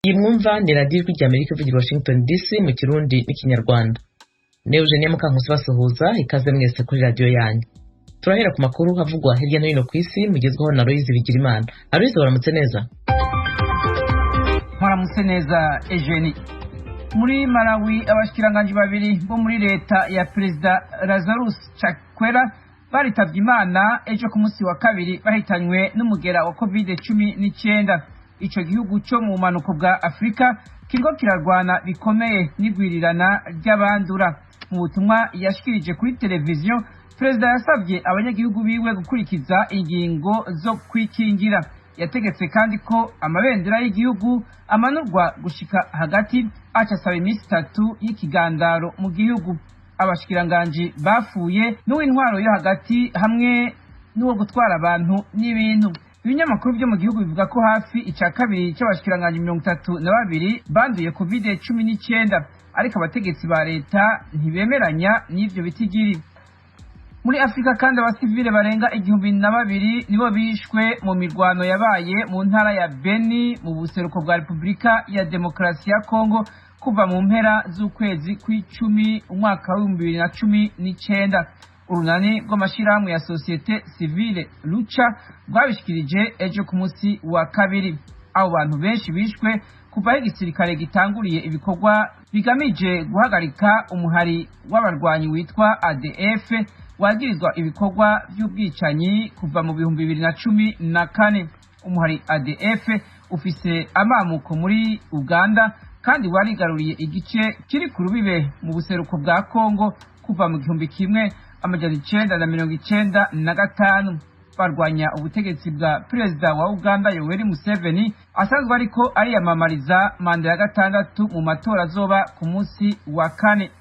Iyi mwumva ni radiyo ijwi ry'Amerika ivugira i Washington DC mu Kirundi n'Ikinyarwanda. Ne Eugenie Mukankusi basuhuza, ikaze mwese kuri radiyo yanyu. Turahera ku makuru havugwa hirya no hino ku isi mugezweho na Loise Bigirimana. Aloise, waramutse neza? Mwaramutse neza Eugenie. Muri Malawi abashikiranganje babiri bo muri leta ya Perezida Lazarus Chakwera baritavye Imana ejo ku munsi wa kabiri bahitanywe n'umugera wa COVID-19. Ico gihugu cyo mu manuko bwa Afrika kiriko kirarwana bikomeye n'igwirirana ry'abandura. Mu butumwa yashikirije kuri televiziyo, Perezida yasabye abanyagihugu biwe gukurikiza ingingo zo kwikingira. Yategetse kandi ko amabendera y'igihugu amanurwa gushika hagati, acasaba iminsi 3 y'ikigandaro mu gihugu. Abashikiranganje bafuye n'uw'intwaro yo hagati hamwe n'uwo gutwara abantu n'ibintu. Ibinyamakuru byo mu gihugu bivuga ko hafi ica kabiri cy'abashikiranganje 32 banduye COVID-19, ariko abategetsi ba leta ntibemeranya n'ivyo bitigiri. Muri Afrika kandi abasivile barenga 1200 nibo bishwe mu mirwano yabaye mu ntara ya Beni mu buseruko bwa Republika ya Demokarasi ya Kongo kuva mu mpera z'ukwezi kw'icumi umwaka wa 2019. Urunani rw'amashirahamwe ya societe civile Lucha rwabishikirije ejo ku munsi wa kabiri. Abo bantu benshi bishwe kuva igisirikare gitanguriye ibikorwa bigamije guhagarika umuhari w'abarwanyi witwa ADF wagirizwa ibikorwa by'ubwicanyi kuva mu 2014. Umuhari ADF ufise amamuko muri Uganda kandi warigaruriye igice kiri ku rubibe mu buseruko bwa Kongo kuva mu 1995. Barwanya ubutegetsi bwa Perezida wa Uganda Yoweri Museveni asanzwe ariko ariyamamariza manda ya gatandatu mu matora azoba ku munsi wa kane.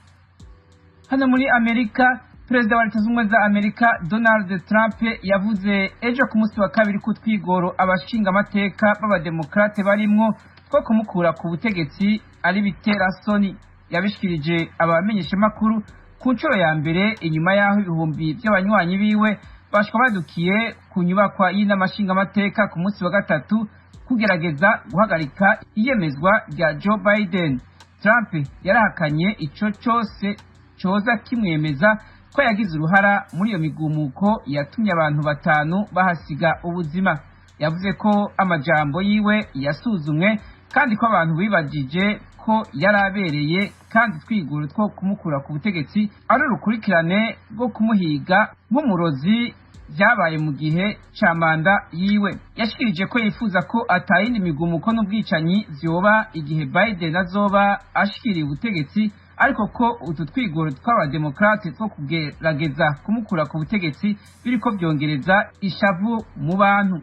Hano muri Amerika, Perezida wa Leta Zunze Ubumwe za Amerika Donald Trump yavuze ejo ku munsi wa kabiri ko twigoro abashinga amateka b'abademokrate barimwo two kumukura ku butegetsi ari biterasoni. Yabishikirije abamenyeshamakuru ku nshuro ya mbere inyuma y'aho ibihumbi by'abanywanyi biwe bashwa badukiye ku nyubakwa y'inamashinga amateka ku munsi wa gatatu kugerageza guhagarika iyemezwa rya Joe Biden. Trump yarahakanye ico cyose coza kimwemeza ko yagize uruhara muri iyo migumuko yatumye abantu 5 bahasiga ubuzima. Yavuze ko amajambo yiwe yasuzumwe kandi ko abantu bibagije ko yarabereye, kandi twigoro two kumukura ku butegetsi ari urukurikirane rwo kumuhiga nk'umurozi byabaye mu gihe ca manda yiwe. Yashikirije ko yifuza ko atayindi migumuko n'ubwicanyi vyoba igihe Biden azoba ashikiriye ubutegetsi, ariko ko utu twigoro tw'abademokrate two kugerageza kumukura ku butegetsi biriko byongereza ishavu mu bantu.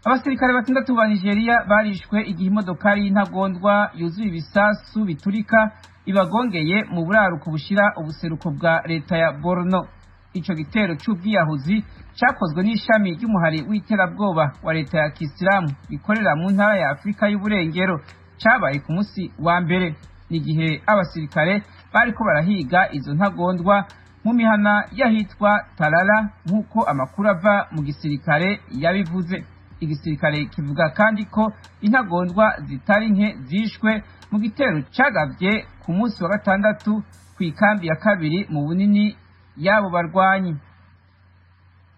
Abasirikare 6 ba Nigeria barishwe igihe imodokari y'intagondwa yuzuye ibisasu biturika ibagongeye mu buraruko bushira ubuseruko bwa leta ya Borno. Ico gitero c'ubwiyahuzi cakozwe n'ishami ry'umuhari w'iterabwoba wa leta ya Kisilamu bikorera mu ntara ya Afrika y'Uburengero, cabaye ku munsi wa mbere n'igihe abasirikare bariko barahiga izo ntagondwa mu mihana yahitwa Talala, nk'uko amakuru ava mu gisirikare yabivuze. Igisirikare kivuga kandi ko intagondwa zitari nke zishwe mu gitero cagavye ku munsi wa gatandatu kw'ikambi ya kabiri mu bunini yabo barwanyi.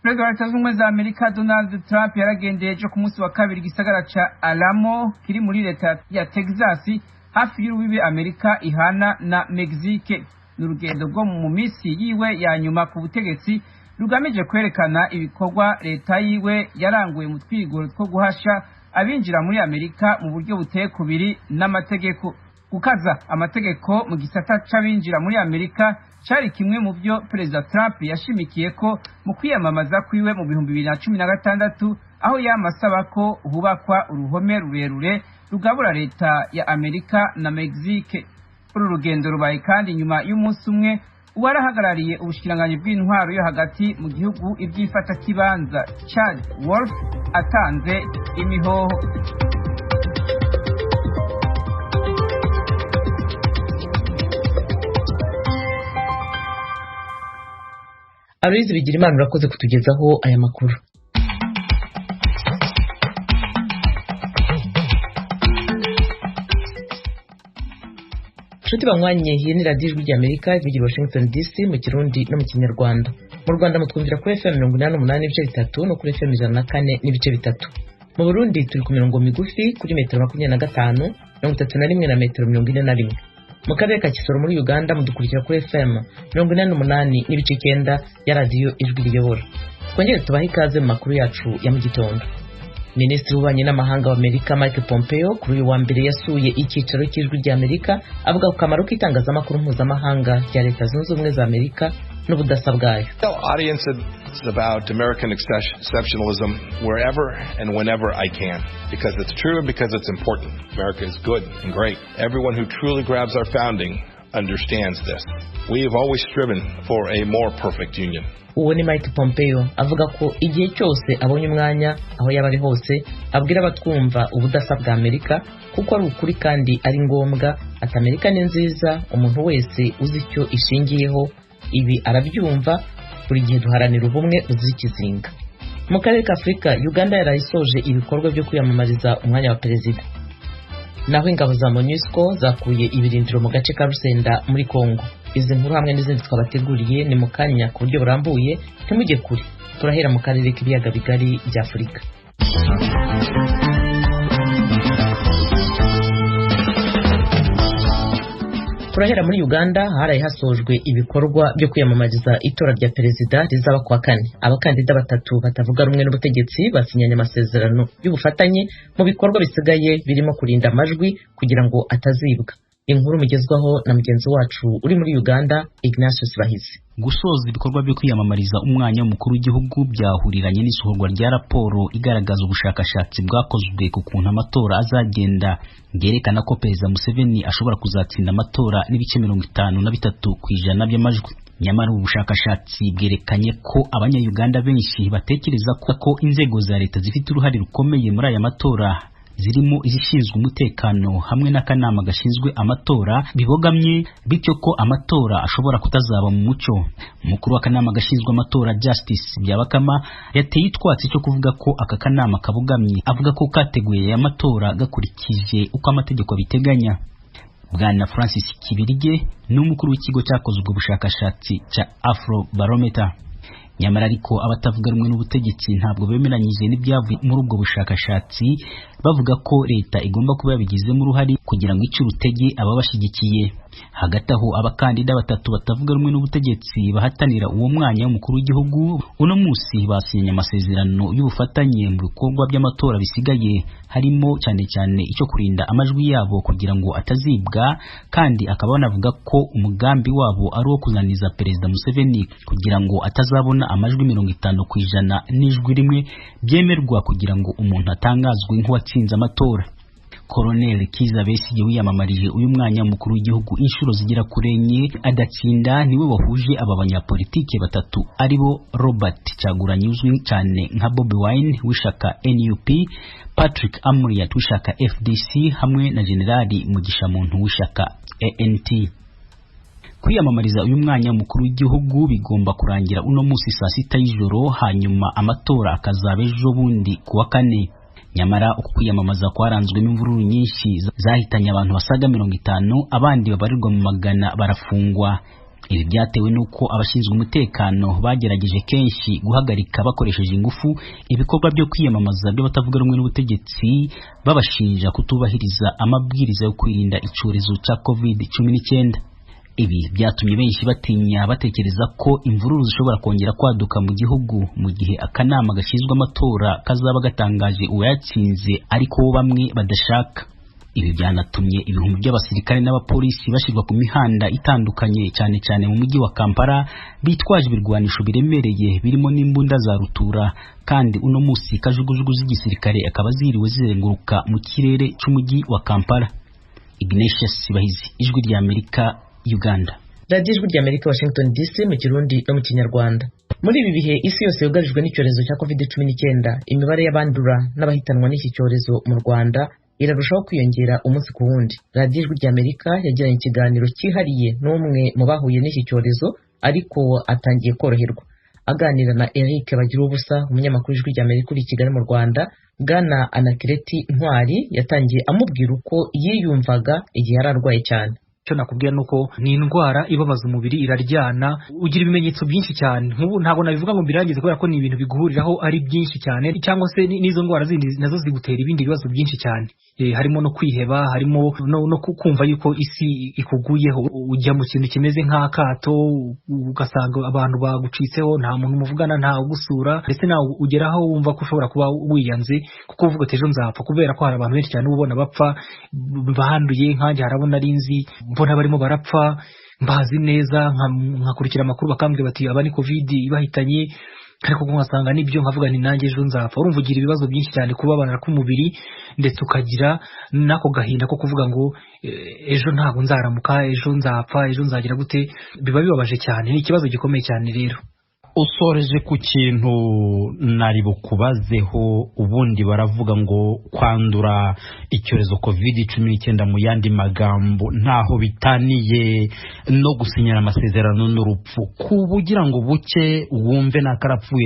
Perezida wa Leta Zunze Ubumwe za Amerika Donald Trump yaragendeye ejo ku munsi wa kabiri gisagara ca Alamo kiri muri leta ya Texas hafi y'urubibe Amerika ihana na Mexique. N'urugendo rwo mu misi yiwe ya nyuma ku butegetsi rugamije kwerekana ibikorwa leta yiwe yaranguye mu twigoro two guhasha abinjira muri Amerika mu buryo buteye kubiri n'amategeko. Gukaza amategeko mu gisata c'abinjira muri Amerika cari kimwe mu byo Perezida Trump yashimikiye ko mu kwiyamamaza kwiwe mu 2016, aho yamasaba ko hubakwa uruhome rurerure rugabura leta ya Amerika na Mexique. Uru rugendo rubaye kandi nyuma y'umunsi umwe uwarahagarariye ubushikiranganje bw'intwaro yo hagati mu gihugu ibyifata kibanza Chad Wolf atanze imihoho. Aloise Bigirimana, urakoze kutugezaho aya makuru. Nshuti banywanye, iyi ni radiyo ijwi ry'Amerika ivugira Washington DC mu Kirundi no mu Kinyarwanda. Mu Rwanda mutwumvira kuri FM 88.3 no kuri FM 104.3. Mu Burundi turi ku mirongo migufi kuri metero 25, 31 na metero 41. Mu karere ka Kisoro muri Uganda mudukurikira kuri FM 88.9 ya radiyo ijwi riyobora. Twongere tubahe ikaze mu makuru yacu ya mu gitondo. Minisitiri w'ububanyi n'amahanga w'Amerika Mike Pompeo kuri uyu wa mbere yasuye icyicaro cy'ijwi ry'Amerika avuga ku kamaro k'itangazamakuru mpuzamahanga rya Leta Zunze Ubumwe za Amerika n'ubudasa bwayo. It's about American exceptionalism wherever and whenever I can, because it's true and because it's important. America is good and great. Everyone who truly grabs our founding understands this. We have always striven for a more perfect union. Uwo ni Mike Pompeo avuga ko igihe cyose abonye umwanya aho yaba ari hose abwira abatwumva ubudasa bwa Amerika kuko ari ukuri kandi ari ngombwa ati Amerika ni nziza, umuntu wese uzi icyo ishingiyeho ibi arabyumva, buri gihe duharanira ubumwe uzikizinga. Mu karere ka Afurika, Uganda yarayisoje ibikorwa byo kwiyamamariza umwanya wa perezida. Naho ingabo za MONUSCO zakuye ibirindiro mu gace ka Rusenda muri Kongo. Izi nkuru hamwe n'izindi twabateguriye ni mu kanya ku buryo burambuye, ntimujye kure. Turahera mu karere k'ibiyaga bigari bya Afurika. Turahera muri Uganda haraye hasojwe ibikorwa byo kwiyamamariza itora rya perezida rizaba kwa kane. Abakandida batatu batavuga rumwe n'ubutegetsi basinyanye amasezerano y'ubufatanye mu bikorwa bisigaye birimo kurinda amajwi kugira ngo atazibwa. Inkuru mugezwaho na mugenzi wacu uri muri Uganda Ignatius Bahizi. Gusoza ibikorwa byo kwiyamamariza umwanya w'umukuru w'igihugu byahuriranye n'isohorwa rya raporo igaragaza ubushakashatsi bwakozwe ku kuntu amatora azagenda, byerekana ko Perezida Museveni ashobora kuzatsinda amatora n'ibice 53% by'amajwi. Nyamara ubu bushakashatsi bwerekanye ko abanya-Uganda benshi batekereza ko inzego za leta zifite uruhare rukomeye muri aya matora zirimo izishinzwe umutekano hamwe n'akanama gashinzwe amatora bibogamye, bityo ko amatora ashobora kutazaba mu mucyo. Umukuru w'akanama gashinzwe amatora Justice Byabakama yateye itwatsi cyo kuvuga ko aka kanama kabogamye, avuga ko kateguye aya matora gakurikije uko amategeko biteganya. Bwana Francis Kibirige ni umukuru w'ikigo cyakozwe ubushakashatsi cya Afrobarometer. Nyamara ariko abatavuga rumwe n'ubutegetsi ntabwo bemeranyije n'ibyavuye muri ubwo bushakashatsi, bavuga ko leta igomba kuba yabigizemo uruhare kugira ngo ice urutege ababashigikiye. Hagati aho abakandida batatu batavuga rumwe n'ubutegetsi bahatanira uwo mwanya w'umukuru w'igihugu uno munsi basinye amasezerano y'ubufatanye mu bikorwa by'amatora bisigaye, harimo cyane cyane icyo kurinda amajwi yabo kugira ngo atazibwa, kandi akaba banavuga ko umugambi wabo ari uwo kuzaniza Perezida Museveni kugira ngo atazabona amajwi 50% n'ijwi rimwe byemerwa kugira ngo umuntu atangazwe nk'uwatsinze amatora. Colonel Kiza Besigye wiyamamarije uyu mwanya mukuru w'igihugu inshuro zigera kuri 4 adatsinda, niwe wahuje aba banyapolitike batatu aribo Robert Kyagulanyi uzwi cyane nka Bobi Wine w'ishaka NUP, Patrick Amuriat w'ishaka FDC hamwe na Generali Mugisha Muntu w'ishaka ANT. Kwiyamamariza uyu mwanya mukuru w'igihugu bigomba kurangira uno munsi saa 6 y'ijoro, hanyuma amatora akazaba ejo bundi kuwa kane. Nyamara uko kwiyamamaza kwaranzwe n'imvururu nyinshi zahitanye abantu basaga 50, abandi babarirwa mu magana barafungwa. Ibi byatewe nuko abashinzwe umutekano bagerageje kenshi guhagarika bakoresheje ingufu ibikorwa byo kwiyamamaza by'abatavuga rumwe n'ubutegetsi, babashinja kutubahiriza amabwiriza yo kwirinda icyorezo cya COVID-19. Ibi byatumye benshi batinya, batekereza ko imvururu zishobora kongera kwaduka mu gihugu mu gihe akanama gashinzwe amatora kazaba gatangaje uwayatsinze ariko bamwe badashaka. Ibi byanatumye ibihumbi by'abasirikare n'abapolisi bashirwa ku mihanda itandukanye, cyane cyane mu mujyi wa Kampala, bitwaje ibirwanisho biremereye birimo n'imbunda za rutura, kandi uno munsi kajugujugu z'igisirikare akaba ziriwe zizenguruka mu kirere cy'umujyi wa Kampala. Ignatius Bahizi, Ijwi ry'Amerika, Uganda. Radio Ijwi ry'Amerika, Washington DC mu Kirundi no mu Kinyarwanda. Muri ibi bihe isi yose yugarijwe n'icyorezo cya COVID-19, imibare y'abandura n'abahitanwa n'iki cyorezo mu Rwanda irarushaho kwiyongera umunsi ku wundi. Radio Ijwi ry'Amerika yagiranye ikiganiro cyihariye n'umwe mu bahuye n'iki cyorezo ariko atangiye koroherwa. Aganira na Eric Bagirubusa, umunyamakuru w'Ijwi ry'Amerika uri i Kigali mu Rwanda, Bwana Anakireti Ntwari yatangiye amubwira uko yiyumvaga igihe yararwaye cyane. cyo nakubwira nuko ni indwara ibabaza umubiri, iraryana, ugira ibimenyetso byinshi cyane. Ntabwo nabivuga ngo mbirangize kubera ko ni ibintu biguhuriraho ari byinshi cyane, cyangwa se n'izo ndwara zindi nazo zigutera ibindi bibazo byinshi cyane. Harimo no kwiheba, harimo no kumva yuko isi ikuguyeho, ujya mu kintu kimeze nk'akato, ugasanga abantu bagucitseho, nta muntu muvugana, nta ugusura, ndetse nawe ugeraho wumva ko ushobora kuba wiyanze kuko uvuga ati ejo nzapfa, kubera ko hari abantu benshi cyane ubona bapfa bahanduye. Nkanjye harabona ari nzi mbona barimo barapfa, mbazi neza, nkakurikira amakuru bakambwira bati aba ni covid ibahitanye, ariko ngasanga nibyo, nkavuga ni nanjye ejo nzapfa. Urumva ugira ibibazo byinshi cyane, kubabara k'umubiri, ndetse ukagira nako gahinda ko kuvuga ngo ejo ntabwo nzaramuka, ejo nzapfa, ejo nzagira gute. Biba bibabaje cyane, ni ikibazo gikomeye cyane rero. Usoreje ku kintu nari bukubazeho, ubundi baravuga ngo kwandura icyorezo COVID-19 mu yandi magambo ntaho bitaniye no gusinyana amasezerano n'urupfu. Kubugira ngo buke wumve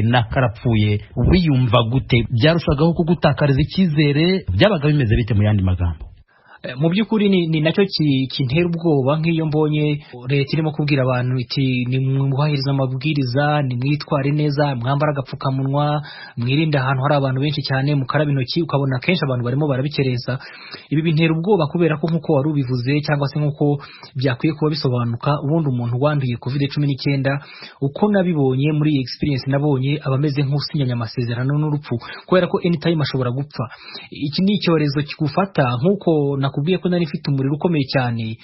nakarapfuye wiyumva gute? Byarushagaho kugutakariza icyizere? Byabaga bimeze bite mu yandi magambo? Mu by'ukuri ni nacyo kintera ubwoba nk'iyo mbonye leta irimo kubwira abantu iti ni mwubahiriza amabwiriza, ni mwitware neza, mwambara agapfukamunwa, mwirinde ahantu hari abantu benshi cyane, mukaraba intoki, ukabona kenshi abantu barimo barabikerensa. Ibi bintera ubwoba kubera ko nk'uko wari ubivuze, cyangwa se nk'uko byakwiye kuba bisobanuka, ubundi umuntu wanduye COVID-19 uko nabibonye muri experience nabonye abameze nk'usinyanya amasezerano n'urupfu, kubera ko anytime ashobora gupfa. Iki ni icyorezo kigufata nk'uko nakubwiye ko nari mfite umuriro ukomeye cyane,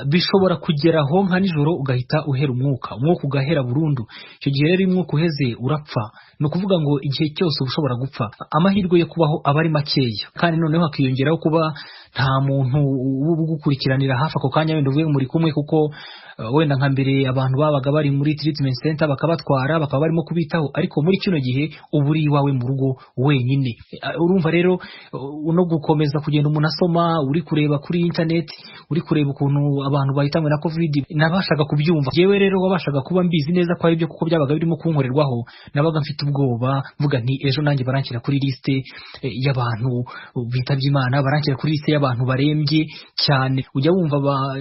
bishobora kugeraho nka nijoro ugahita uhera umwuka ugahera burundu. Icyo gihe rero umwuka uheze urapfa. Ni ukuvuga ngo igihe cyose ushobora gupfa, amahirwe yo kubaho aba ari makeya, kandi noneho hakiyongeraho kuba nta muntu ugukurikiranira hafi ako kanya wenda uvuye muri kumwe, kuko wenda nka mbere abantu babaga bari muri treatment center bakabatwara bakaba barimo kubitaho, ariko muri kino gihe uba uri iwawe mu rugo wenyine. Urumva rero no gukomeza kugenda umuntu asoma, uri kureba kuri internet, uri kureba ukuntu abantu bahitanywe na covid, nabashaga kubyumva. Yewe rero wabashaga kuba mbizi neza ko ari byo kuko byabaga birimo kunkorerwaho, nabaga mfite ubwoba mvuga nti ejo nanjye baranshyira kuri liste y'abantu bitabye Imana, baranshyira kuri liste y'abantu barembye cyane. Ujya wumva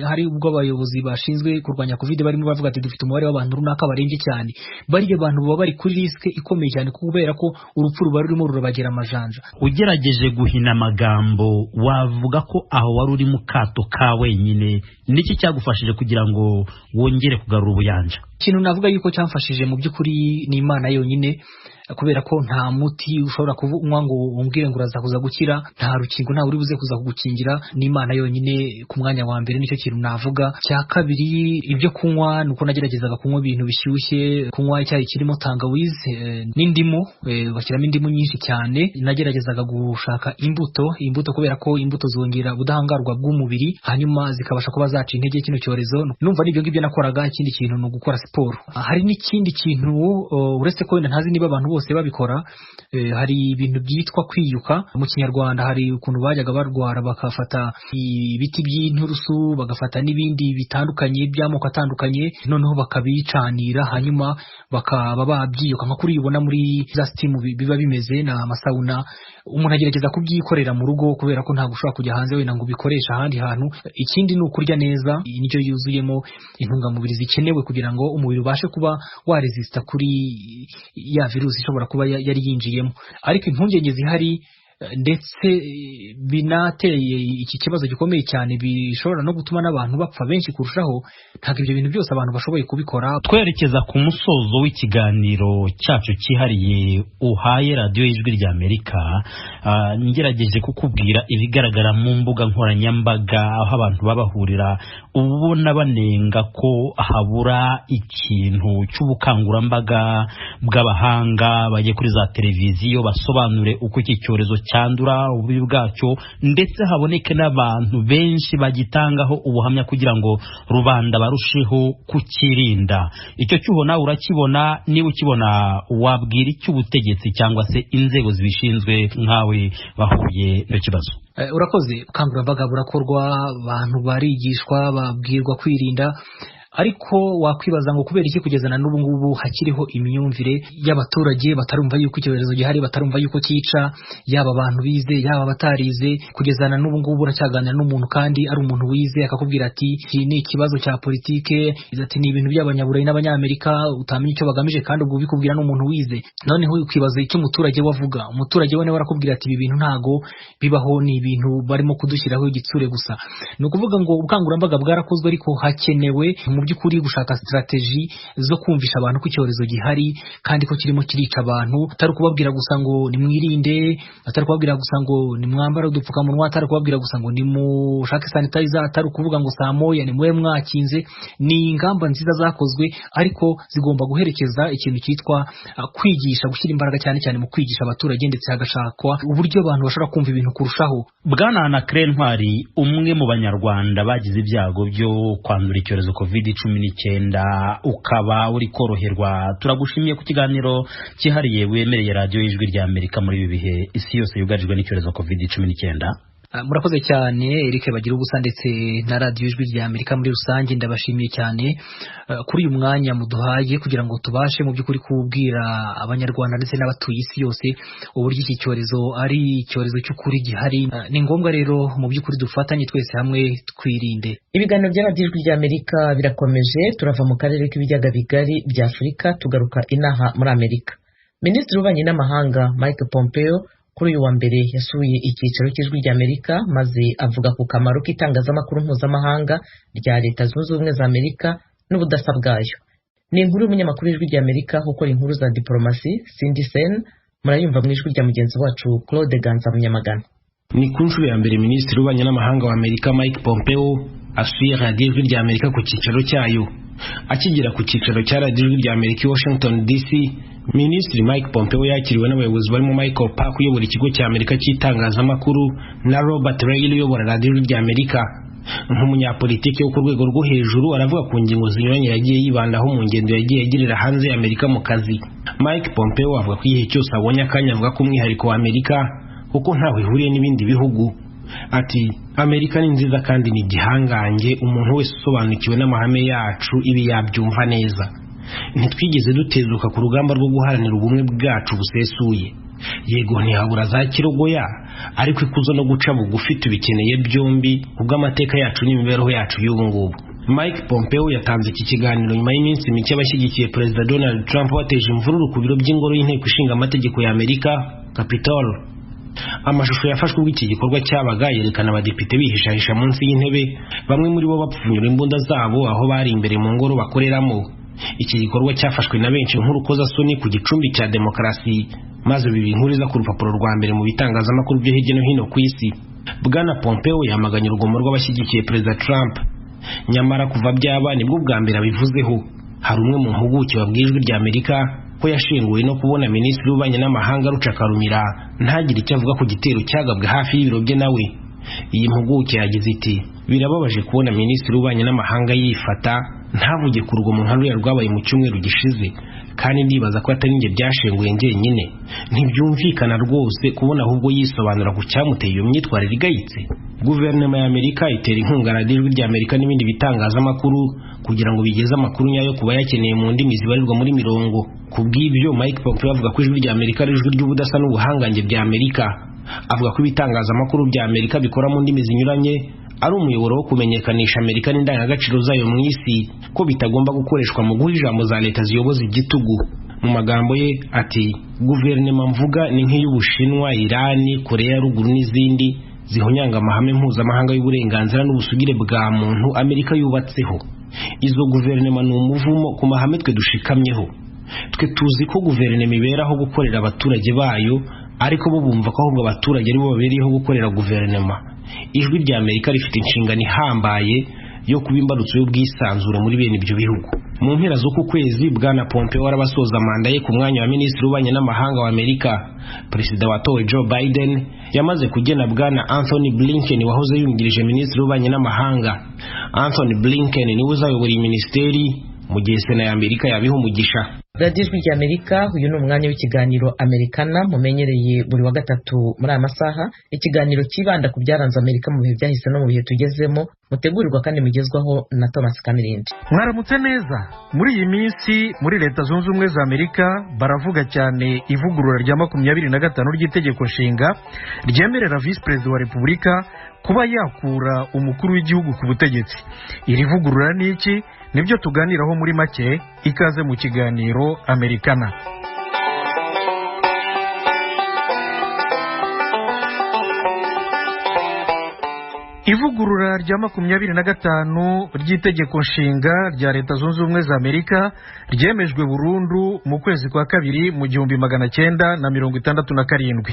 hari ubwo abayobozi bashinzwe kurwanya covid barimo bavuga ati dufite umubare w'abantu runaka barembye cyane. Bariya abantu baba bari kuri liste ikomeye cyane kubera ko urupfu ruba rurimo rurabagera amajanja. Ugerageje guhina amagambo, wavuga ko aho wari uri mu kato ka wenyine, niki cyagufashije kugira ngo wongere kugarura ubuyanja? Ikintu navuga yuko cyamfashije mu by'ukuri ni Imana yonyine, kubera ko nta muti ushobora kunywa ngo umbwire ngo uraza kuza gukira, nta rukingo nta uri buze kuza kugukingira. Ni Imana yonyine ku mwanya wa mbere, nicyo kintu navuga. Cya kabiri, ibyo kunywa nuko nageragezaga kunywa ibintu bishyushye, kunywa icyayi kirimo tangawizi n'indimu, bashyiramo indimu nyinshi cyane. Nageragezaga gushaka imbuto kubera ko imbuto zongera ubudahangarwa bw'umubiri, hanyuma zikabasha kuba zaca intege kino cyorezo. Numva nibyo ngibyo nakoraga. Ikindi kintu ni ugukora siporo. Hari n'ikindi kintu uretse ko wenda ntazi niba abantu bose babikora, hari ibintu byitwa kwiyuka. Mu Kinyarwanda hari ukuntu bajyaga barwara bakafata ibiti by'inturusu, bagafata n'ibindi bitandukanye by'amoko atandukanye, noneho bakabicanira, hanyuma bakaba babyiyuka nka kuri ubona muri za steam biba bimeze na amasauna. Umuntu agerageza kubyikorera mu rugo kubera ko ntabwo ushobora kujya hanze wenda ngo ubikoresha ahandi hantu. Ikindi ni ukurya neza indyo yuzuyemo intungamubiri zikenewe kugira ngo umubiri ubashe kuba waresista kuri ya virusi ishobora kuba yari yinjiyemo. Ariko impungenge zihari ndetse binateye iki kibazo gikomeye cyane, bishobora no gutuma n'abantu bapfa benshi kurushaho. Ntabwo ibyo bintu byose abantu bashoboye kubikora. Twerekeza ku musozo w'ikiganiro cyacu cyihariye uhaye radiyo y'Ijwi ry'Amerika, ngerageje kukubwira ibigaragara mu mbuga nkoranyambaga aho abantu babahurira, ubona banenga ko habura ikintu cy'ubukangurambaga bw'abahanga bagiye kuri za televiziyo basobanure uko iki cyorezo cyandura, ububi bwacyo, ndetse haboneke n'abantu benshi bagitangaho ubuhamya kugira ngo rubanda barusheho kukirinda. Icyo cyuho nawe urakibona? Niba ukibona wabwira icy'ubutegetsi cyangwa se inzego zibishinzwe nkawe bahuye n'icyo kibazo? Urakoze. Ubukangurambaga burakorwa, abantu barigishwa, babwirwa kwirinda. ariko wakwibaza ngo kubera iki kugezana n'ubu ngubu hakiriho imyumvire y'abaturage batarumva yuko icyorezo gihari, batarumva yuko cyica, yaba abantu bize yaba batarize. Kugezana n'ubu ngubu uracyaganira n'umuntu kandi ari umuntu wize akakubwira ati iki ni ikibazo cya politike, ati ni ibintu by'abanyaburayi n'abanyamerika, utamenya icyo bagamije kandi ubwo bikubwira n'umuntu wize. Noneho ukibaza icyo umuturage wavuga. Umuturage we warakubwira ati ibi bintu ntago bibaho, ni ibintu barimo kudushyiraho igitsure gusa. Ni ukuvuga ngo ubukangurambaga bwarakozwe, ariko hakenewe mu by'ukuri gushaka strategy zo kumvisha abantu ko icyorezo gihari kandi ko kirimo kirica abantu, atari kubabwira gusa ngo nimwirinde, atari kubabwira gusa ngo nimwambara udupfukamunwa, atari kubabwira gusa ngo nimushake sanitizer, atari kuvuga ngo saa moya ni mwe mwakinze. Ni ingamba nziza zakozwe, ariko zigomba guherekeza ikintu cyitwa kwigisha, gushyira imbaraga cyane cyane mu kwigisha abaturage, ndetse hagashakwa uburyo abantu bashobora kumva ibintu kurushaho. Bwana Anaclet Ntwari, umwe mu banyarwanda bagize ibyago byo kwandura icyorezo COVID-19 ukaba uri koroherwa, turagushimiye ku kiganiro cyihariye wemereye radiyo y'Ijwi ry'Amerika muri ibi bihe isi yose yugarijwe n'icyorezo COVID-19. Murakoze cyane Eric Bagira ubusa ndetse na radiyo y'Ijwi ry'Amerika muri rusange. Ndabashimiye cyane kuri uyu mwanya muduhaye kugira ngo tubashe mu by'ukuri kubwira abanyarwanda ndetse n'abatuye isi yose uburyo iki cyorezo ari icyorezo cy'ukuri gihari. Ni ngombwa rero mu by'ukuri dufatanye twese hamwe twirinde. Ibiganiro bya radiyo y'Ijwi ry'Amerika birakomeje. Turava mu karere k'ibiyaga bigari bya Afurika tugaruka inaha muri Amerika. Minisitiri w'Ububanyi n'Amahanga Mike Pompeo kuri uyu wa mbere yasuye icyicaro cy'Ijwi ry'Amerika maze avuga ku kamaro k'itangazamakuru mpuzamahanga rya Leta Zunze Ubumwe za Amerika n'ubudasa bwayo. Ni inkuru y'umunyamakuru w'Ijwi ry'Amerika ukora inkuru za diplomasi Cindy Sen, murayumva mu ijwi rya mugenzi wacu Claude Ganza Munyamagana. Ni ku nshuro ya mbere Minisitiri w'Ububanyi n'Amahanga wa Amerika Mike Pompeo asuye radiyo y'Ijwi ry'Amerika ku cyicaro cyayo. Akigera ku cyicaro cya radiyo y'Ijwi ry'Amerika i Washington DC, Minisitiri Mike Pompeo yakiriwe n'abayobozi barimo Michael Park uyobora ikigo cya Amerika cy'itangazamakuru na Robert Reilly uyobora radiyo y'Ijwi ry'Amerika. Nk'umunyapolitiki wo ku rwego rwo hejuru aravuga ku ngingo zinyuranye yagiye yibandaho mu ngendo yagiye agirira hanze ya Amerika mu kazi. Mike Pompeo avuga ko igihe cyose abonye akanya avuga ko umwihariko wa Amerika kuko ntaho ihuriye n'ibindi bihugu. Ati Amerika ni nziza kandi ni igihangange, umuntu wese usobanukiwe n'amahame yacu ibi yabyumva neza. Ntitwigeze dutezuka ku rugamba rwo guharanira ubumwe bwacu busesuye. Yego ntihabura za kirogoya, ariko ikuzo no guca bugufi tubikeneye byombi ubw'amateka yacu n'imibereho yacu y'ubu ngubu. Mike Pompeo yatanze iki kiganiro nyuma y'iminsi mike abashyigikiye Perezida Donald Trump bateje imvururu ku biro by'ingoro y'inteko ishinga amategeko ya Amerika, Capitol. Amashusho yafashwe ubwo iki gikorwa cyabaga yerekana abadepite bihishahisha munsi y'intebe, bamwe muri bo bapfunyura imbunda zabo aho bari imbere mu ngoro bakoreramo. Iki gikorwa cyafashwe na benshi nk'urukozasoni ku gicumbi cya demokarasi, maze biba inkuru iza ku rupapuro rwa mbere mu bitangazamakuru byo hirya no hino ku isi. Bwana Pompeo yamaganye urugomo rw'abashyigikiye Perezida Trump, nyamara kuva byaba nibwo bwa mbere abivuzeho. Hari umwe mu mpuguke wabwiye Ijwi ry'Amerika ko yashenguwe no kubona Minisitiri w'Ububanyi n'Amahanga Rucakarumira ntagire icyo avuga ku gitero cyagabwe hafi y'ibiro bye nawe. Iyi mpuguke yagize iti birababaje kubona Minisitiri w'Ububanyi n'Amahanga yifata ntavuge ku rugomo nka ruriya rwabaye mu cyumweru gishize, kandi ndibaza ko atari njye byashenguye njyenyine. Ntibyumvikana rwose kubona ahubwo yisobanura ku cyamuteye iyo myitwarire igayitse. Guverinoma ya Amerika itera inkunga radiyo y'Ijwi ry'Amerika n'ibindi bitangazamakuru kugira ngo bigeze amakuru nyayo kuba yakeneye mu ndimi zibarirwa muri mirongo. Kubw'ibyo Mike Pompeo avuga ko Ijwi ry'Amerika ari ijwi ry'ubudasa n'ubuhangange bya Amerika. Avuga ko ibitangazamakuru bya Amerika bikora mu ndimi zinyuranye ari umuyoboro wo kumenyekanisha Amerika n'indangagaciro zayo mu isi, ko bitagomba gukoreshwa mu guha ijambo za leta ziyoboza igitugu. Mu magambo ye ati guverinoma mvuga ni nk'iy'Ubushinwa, Irani, Korea ya ruguru n'izindi zihonyanga amahame mpuzamahanga y'uburenganzira n'ubusugire bwa muntu Amerika yubatseho. Izo guverinoma ni umuvumo ku mahame twe dushikamyeho. Twe tuzi ko guverinoma iberaho gukorera abaturage bayo, ariko bo bumva ko ahubwo abaturage aribo babereyeho gukorera guverinoma. Ijwi ry'Amerika rifite inshingano ihambaye yo kuba imbarutso y'ubwisanzure muri bene ibyo bihugu. Mu mpera z'uku kwezi Bwana Pompeo arabasoza manda ye ku mwanya wa Minisitiri w'Ububanyi n'Amahanga wa Amerika. Perezida watowe Joe Biden yamaze kugena Bwana Anthony Blinken wahoze yungirije Minisitiri w'Ububanyi n'Amahanga. Anthony Blinken niwe uzayobora iyi minisiteri mu gihe Sena ya Amerika yabiha umugisha. radiyo Ijwi ry'Amerika, uyu ni umwanya w'ikiganiro Americana mumenyereye buri wa gatatu muri aya masaha, ikiganiro kibanda ku byaranze Amerika mu bihe byahise no mu bihe tugezemo, mutegurirwa kandi mugezwaho na Thomas Kamirindi. Mwaramutse neza. Muri iyi minsi muri Leta Zunze Ubumwe za Amerika baravuga cyane ivugurura rya 25 ry'itegeko nshinga ryemerera Vice President wa Repubulika kuba yakura umukuru w'igihugu ku butegetsi. Iri vugurura ni iki? Nibyo tuganiraho muri make. Ikaze mu kiganiro Americana. Ivugurura rya 25 ry'itegeko nshinga rya Leta Zunze Ubumwe za Amerika ryemejwe burundu mu kwezi kwa kabiri mu 1967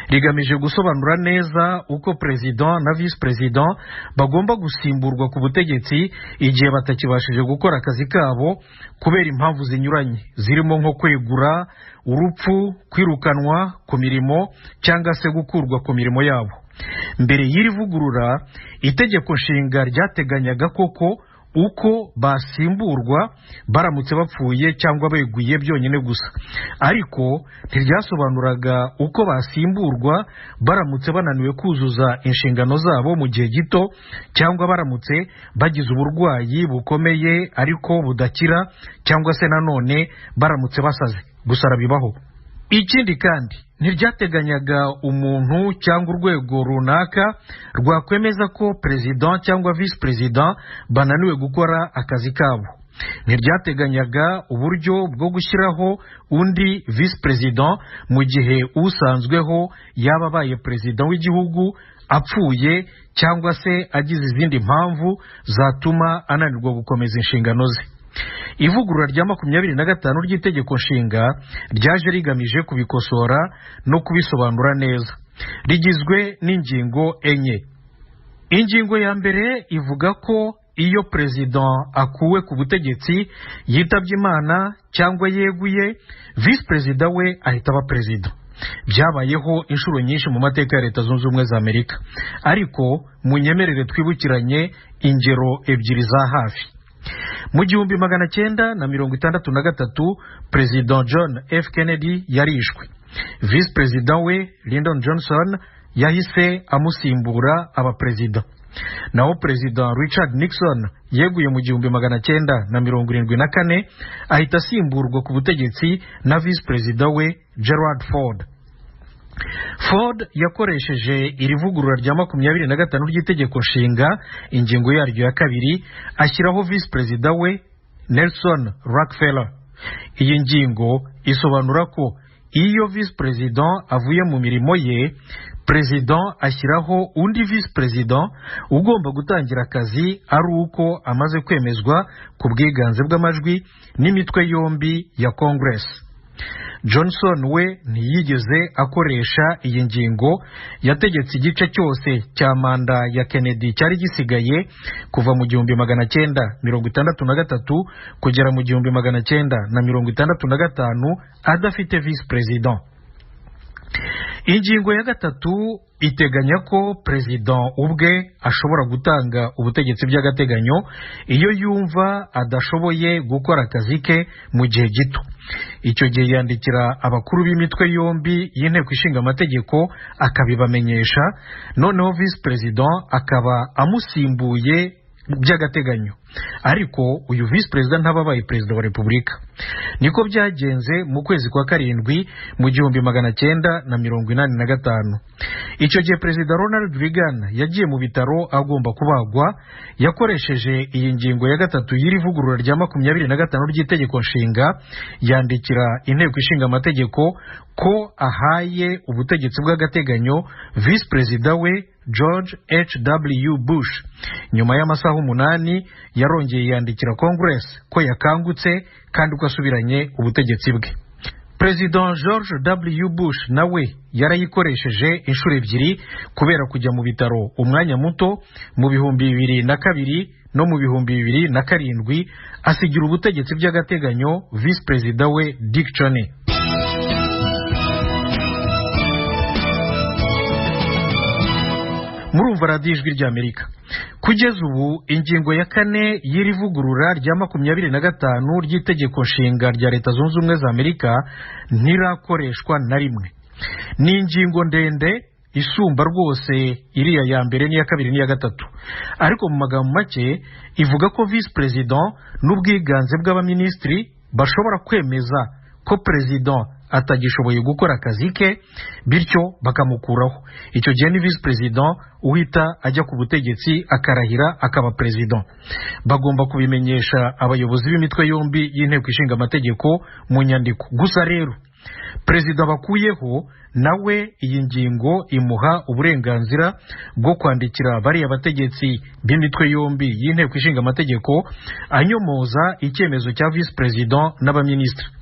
rigamije gusobanura neza uko president na vice president bagomba gusimburwa ku butegetsi igihe batakibashije gukora akazi kabo kubera impamvu zinyuranye zirimo nko kwegura, urupfu, kwirukanwa ku mirimo cyangwa se gukurwa ku mirimo yabo. Mbere y'iri vugurura itegeko nshinga ryateganyaga koko uko basimburwa baramutse bapfuye cyangwa beguye byonyine gusa, ariko ntiryasobanuraga uko basimburwa baramutse bananiwe kuzuza inshingano zabo mu gihe gito cyangwa baramutse bagize uburwayi bukomeye ariko budakira cyangwa se nanone baramutse basaze gusa bibaho. Ikindi kandi ntiryateganyaga umuntu cyangwa urwego runaka rwakwemeza ko president cyangwa vice president bananiwe gukora akazi kabo. Ntiryateganyaga uburyo bwo gushyiraho undi vice president mu gihe usanzweho yaba abaye president w'igihugu apfuye cyangwa se agize izindi mpamvu zatuma ananirwa gukomeza inshingano ze. Ivugurura rya 25 ry'itegeko nshinga ryaje rigamije kubikosora no kubisobanura neza. Rigizwe n'ingingo enye. Ingingo ya mbere ivuga ko iyo president akuwe ku butegetsi yitabye Imana cyangwa yeguye, vice president we ahita aba president. Byabayeho inshuro nyinshi mu mateka ya Leta Zunze Ubumwe za Amerika, ariko munyemerere twibukiranye ingero ebyiri za hafi. Mu 1963 President John F. Kennedy yarishwe. Vice President we Lyndon Johnson yahise amusimbura aba president. Naho President Richard Nixon yeguye mu 1974 ahita asimburwa ku butegetsi na Vice President we Gerald Ford. Ford yakoresheje iri vugurura rya 25 ry'itegeko nshinga ingingo yaryo ya kabiri ashyiraho vice president we Nelson Rockefeller. Iyi ngingo isobanura ko iyo vice president avuye mu mirimo ye, president ashyiraho undi vice president ugomba gutangira akazi ari uko amaze kwemezwa ku bwiganze bw'amajwi n'imitwe yombi ya Congress. Johnson we ntiyigeze akoresha iyi ngingo. Yategetse igice cyose cya manda ya Kennedy cyari gisigaye kuva mu 1963 kugera mu 1965 adafite vice president. Ingingo ya gatatu iteganya ko president ubwe ashobora gutanga ubutegetsi by'agateganyo iyo yumva adashoboye gukora akazi ke mu gihe gito. Icyo gihe yandikira abakuru b'imitwe yombi y'inteko ishinga amategeko akabibamenyesha, noneho vice president akaba amusimbuye by'agateganyo, ariko uyu vice president ntababaye president wa Repubulika. Niko byagenze mu kwezi kwa karindwi mu 1985. Icyo gihe President Ronald Reagan yagiye mu bitaro agomba kubagwa. Yakoresheje iyi ngingo ya gatatu y'iri vugurura rya 25 ry'itegeko nshinga yandikira inteko ishinga amategeko ko ahaye ubutegetsi bw'agateganyo vice president we George H.W. Bush. Nyuma y'amasaha 8 yarongeye yandikira Congress ko yakangutse kandi ko asubiranye ubutegetsi bwe. President George W. Bush nawe yarayikoresheje inshuro ebyiri kubera kujya mu bitaro umwanya muto mu 2002 no mu 2007 asigira ubutegetsi by'agateganyo vice president we Dick Cheney. Murumva radiyo ijwi ry'Amerika. Kugeza ubu ingingo ya 4 y'iri vugurura rya 25 ry'itegeko nshinga rya Leta Zunze Ubumwe za Amerika ntirakoreshwa na rimwe. Ni ingingo ndende isumba rwose iriya ya mbere n'iya kabiri n'iya gatatu, ariko mu magambo make ivuga ko visi perezida n'ubwiganze bw'abaminisitiri bashobora kwemeza ko perezida atagishoboye gukora akazi ke, bityo bakamukuraho. Icyo gihe ni visi perezida uhita ajya ku butegetsi akarahira akaba perezida. Bagomba kubimenyesha abayobozi b'imitwe yombi y'inteko ishinga amategeko mu nyandiko. Gusa rero perezida bakuyeho nawe iyi ngingo imuha uburenganzira bwo kwandikira bariya bategetsi b'imitwe yombi y'inteko ishinga amategeko anyomoza icyemezo cya visi perezida n'abaminisitiri.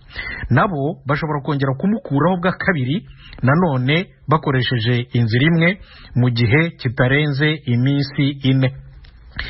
Nabo bashobora kongera kumukuraho bwa kabiri nanone bakoresheje inzira imwe mu gihe kitarenze iminsi 4.